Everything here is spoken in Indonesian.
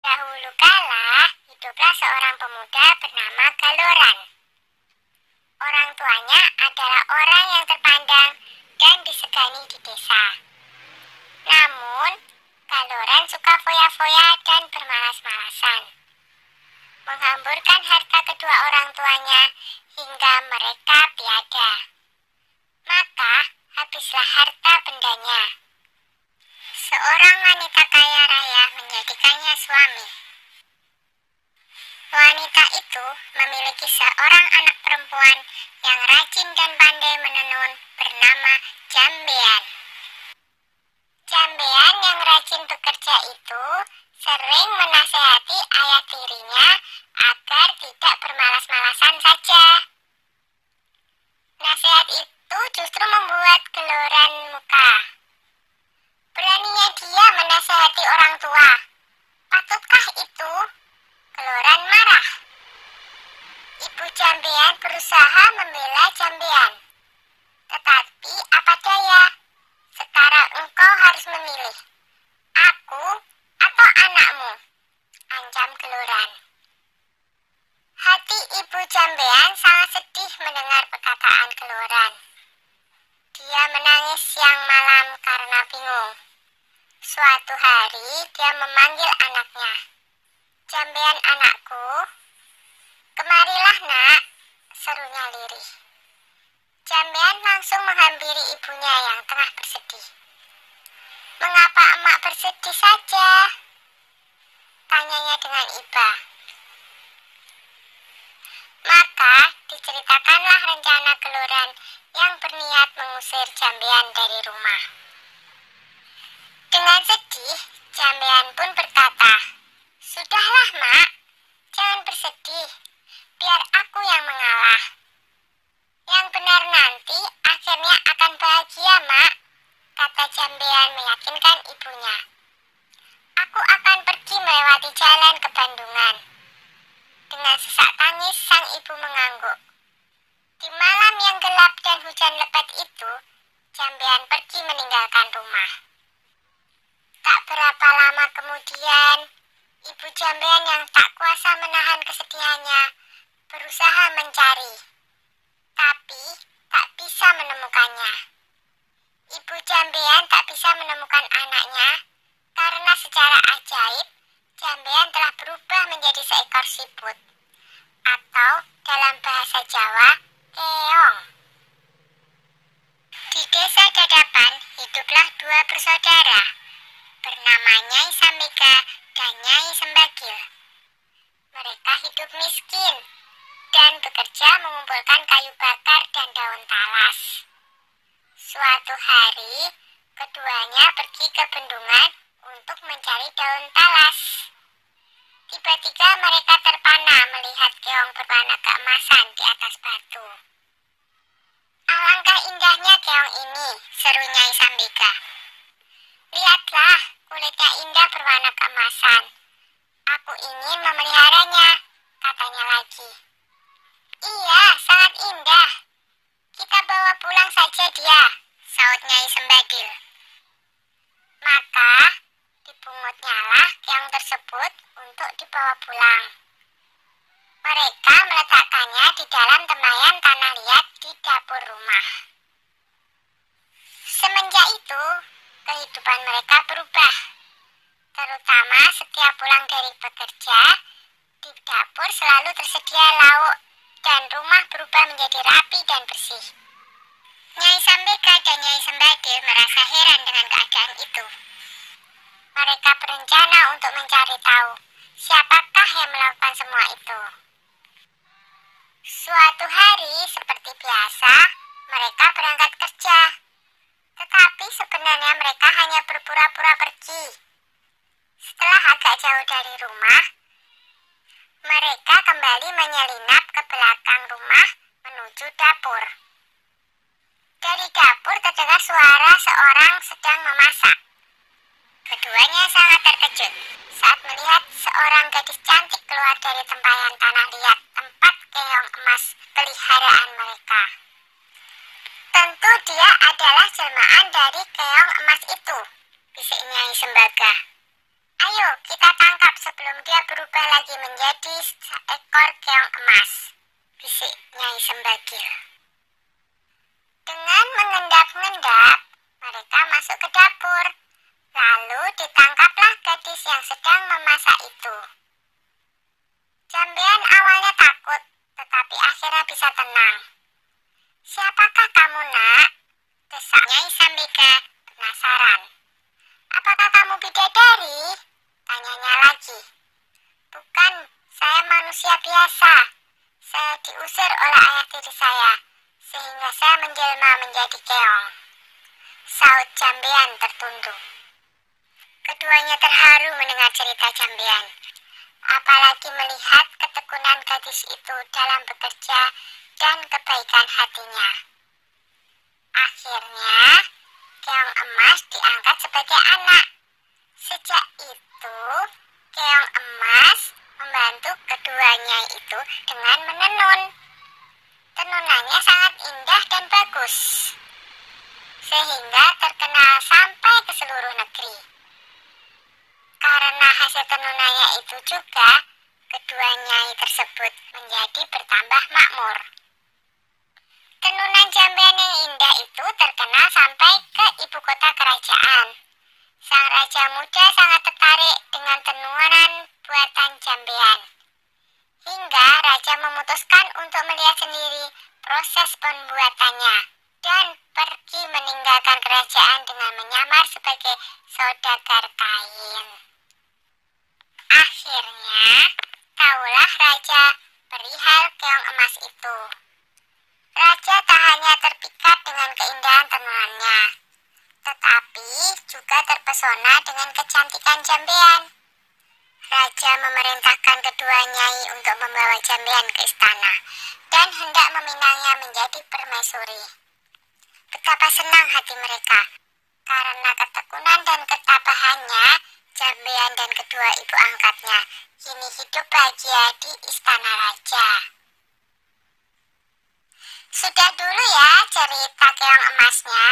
Dahulu kala, hiduplah seorang pemuda bernama Galoran. Orang tuanya adalah orang yang terpandang dan disegani di desa. Namun, Galoran suka foya-foya dan bermalas-malasan, menghamburkan harta kedua orang tuanya hingga mereka tiada. Maka, habislah harta bendanya. Seorang wanita kaya raya menjadikannya suami. Wanita itu memiliki seorang anak perempuan yang rajin dan pandai menenun bernama Jambean. Jambean yang rajin bekerja itu sering menasehati ayah tirinya agar tidak bermalas-malasan saja. Nasihat itu justru membuat Galoran muka. Beraninya dia menasehati orang tua. Patutkah itu? Galoran marah. Ibu Jambean berusaha membela Jambean. Tetapi apa daya? Sekarang engkau harus memilih. Aku atau anakmu, ancam Galoran. Hati ibu Jambean sangat sedih mendengar perkataan Galoran. Dia menangis siang malam karena bingung. Suatu hari dia memanggil anaknya. Jambean anakku, kemarilah nak, serunya lirih. Jambean langsung menghampiri ibunya yang tengah bersedih. Mengapa emak bersedih saja? Tanyanya dengan iba. Maka diceritakanlah rencana Galoran yang berniat mengusir Jambean dari rumah. Dengan sedih, Jambean pun berkata, "Sudahlah, Mak, jangan bersedih, biar aku yang mengalah. Yang benar nanti akhirnya akan bahagia, Mak," kata Jambean meyakinkan ibunya. "Aku akan pergi melewati jalan ke Bandungan." Dengan sesak tangis sang ibu mengangguk. Di malam yang gelap dan hujan lebat itu, Jambean pergi meninggalkan rumah. Tak berapa lama kemudian, ibu Jambean yang tak kuasa menahan kesedihannya berusaha mencari, tapi tak bisa menemukannya. Ibu Jambean tak bisa menemukan anaknya karena secara ajaib Jambean telah berubah menjadi seekor siput, atau dalam bahasa Jawa, keong. Di desa Dadapan hiduplah dua bersaudara, bernama Nyai Sambika dan Nyai Sembagil. Mereka hidup miskin dan bekerja mengumpulkan kayu bakar dan daun talas. Suatu hari, keduanya pergi ke bendungan untuk mencari daun talas. Tiba-tiba mereka terpana melihat keong berwarna keemasan di atas batu. "Alangkah indahnya keong ini," seru Nyai Sambika. "Lihatlah, kulitnya indah berwarna keemasan. Aku ingin memeliharanya," katanya lagi. "Iya, sangat indah. Kita bawa pulang saja dia," saut Nyai Sembagil. Maka dipunguտնyalah keong tersebut untuk dibawa pulang. Mereka meletakkannya di dalam tempayan tanah liat di dapur rumah. Semenjak itu, kehidupan mereka berubah. Terutama setiap pulang dari bekerja, di dapur selalu tersedia lauk dan rumah berubah menjadi rapi dan bersih. Nyai Sambika dan Nyai Sembagil merasa heran dengan keadaan itu. Mereka berencana untuk mencari tahu siapakah yang melakukan semua itu. Suatu hari, seperti biasa, mereka berangkat kerja. Tetapi sebenarnya mereka hanya berpura-pura pergi. Setelah agak jauh dari rumah, mereka kembali menyelinap ke belakang rumah menuju dapur. Dari dapur terdengar suara seorang sedang memasak. Keduanya sangat terkejut saat melihat seorang gadis cantik keluar dari tempayan tanah liat tempat keong emas peliharaan mereka. "Tentu dia adalah jelmaan dari keong emas itu," bisik Nyai Sembaga. "Ayo kita tangkap sebelum lagi menjadi seekor keong emas, bisik Nyai Sembagil. Dengan mengendap-endap, mereka masuk ke dapur. Lalu ditangkaplah gadis yang sedang memasak itu. Jambean awalnya takut, tetapi akhirnya bisa tenang. "Siapakah kamu, Nak?" desak Nyai Sambika penasaran. "Apakah kamu bidadari?" tanyanya lagi. "Bukan, saya manusia biasa. Saya diusir oleh ayah tiri saya, sehingga saya menjelma menjadi keong," saut Jambean tertunduk. Keduanya terharu mendengar cerita Jambean, apalagi melihat ketekunan gadis itu dalam bekerja dan kebaikan hatinya. Akhirnya, keong emas diangkat sebagai anak. Sejak itu, keong emas membantu keduanya itu dengan menenun. Tenunannya sangat indah dan bagus, sehingga terkenal sampai ke seluruh negeri. Karena hasil tenunannya itu juga, kedua nyai tersebut menjadi bertambah makmur. Tenunan Jambean yang indah itu terkenal sampai ke ibu kota kerajaan. Sang raja muda sangat tertarik dengan tenunan buatan Jambean. Hingga raja memutuskan untuk melihat sendiri proses pembuatannya dan pergi meninggalkan kerajaan dengan menyamar sebagai saudagar kain. Akhirnya, tahulah raja perihal keong emas itu. Raja tak hanya terpikat dengan keindahan tenunannya, tetapi juga terpesona dengan kecantikan Jambean. Raja memerintahkan kedua nyai untuk membawa Jambean ke istana dan hendak meminangnya menjadi permaisuri. Betapa senang hati mereka, karena ketekunan dan ketabahannya, Jambean dan kedua ibu angkatnya kini hidup bahagia di istana raja. Sudah dulu ya cerita keong emasnya.